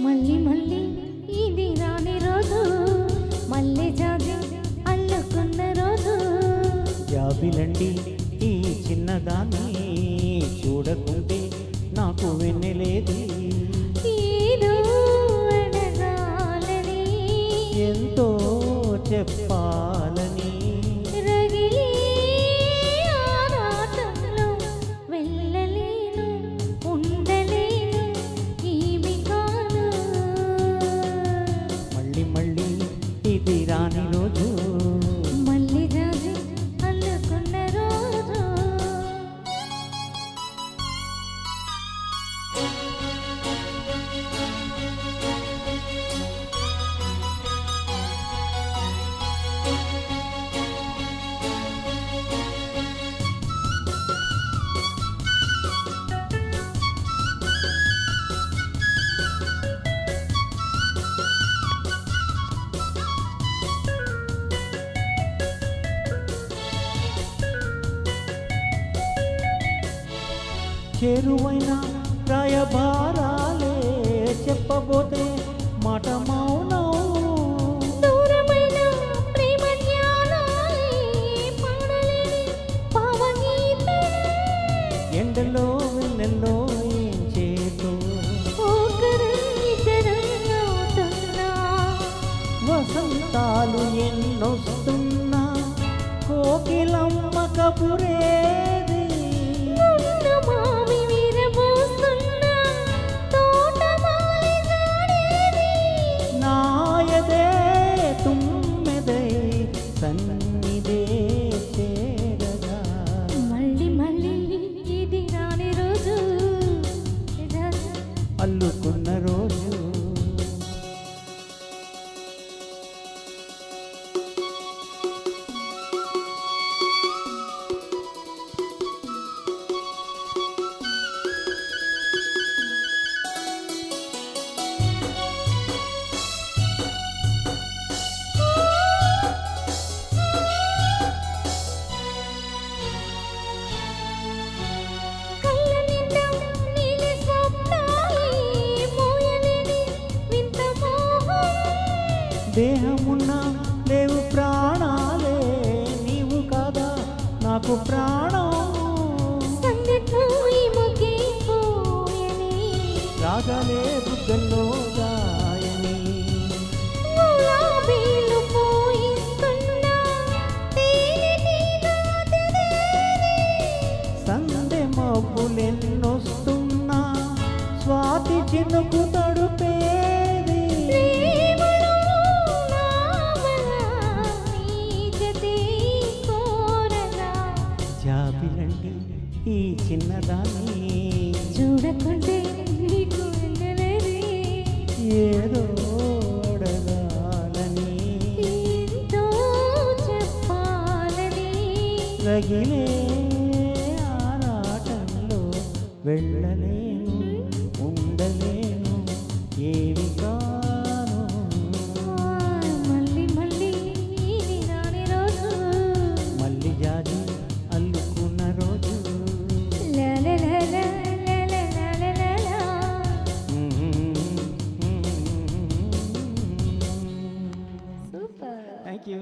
మళ్ళీ మళ్ళీ ఇది రాని రోజు, మళ్ళీ జాజి అల్లుకున్న రోజు. జాబిలండి ఈ చిన్నదాన్ని, చూడకుంటే నాకు వెన్నెలేదు. ఏదో అడగాలని, ఎంతో చెప్పాలని, రగిలే ఆరాటంలో వెళ్ళలేను, ఉండలేను ఏమి కాను. మళ్ళీ మళ్ళీ ఇది రాని రోజు, మళ్ళీ జాజి అల్లుకున్న రోజు. చేరువైన రాయబారాలే చెప్పబోతే మాట మౌనం. దూరమైన ప్రేమ జ్ఞానాలే పాడలేని భావగీతం. ఎండలో వెన్నెల్లో ఏం చేతు, ఒకరిద్దరం అవుతున్నా, వసంతాలు ఎన్నొస్తున్నా, కోకిలమ్మ కబురేది. ఉన్న మావి విరబోస్తున్నా, తోటమాలి జాడేది. నాయదే తుమ్మెదై సన్నిదే చేరగా, మళ్ళీ మళ్ళీ ఇది రాని రోజు, అల్లుకున్న రోజు. కళ్ళ నిండా నీలి స్వప్నాలే, మోయలేని వింత మోహం. దేహమున్నా లేవు ప్రాణాలే, నీవు కాదా నాకు ప్రాణం. సందెపోయి ముగిపోయని, రాగాలే బుగ్గల్లో గాయని, గులాబీలు పోయిస్తున్నా, తేనె నాటిదేది. సందె మబ్బులెన్నొస్తున్నా, స్వాతి చినుకు తడుపేది. ప్రేమలో నావల నీ జతే కోరగా, జాబిలండి ఈ చిన్నదాన్ని, చూడకుంటే నీకు వెన్నెలది. ఏదో అడగాలని, ఎంతో చెప్పాలని, రగిలే ఆరాటంలో వెళ్ళలేను, ఉండలేను ఏమి కాను. మళ్ళీ మళ్ళీ ఇది రాని రోజు, మళ్ళీ జాజి అల్లుకున్న రోజు. లలలల లలలలల. సూపర్. Thank you.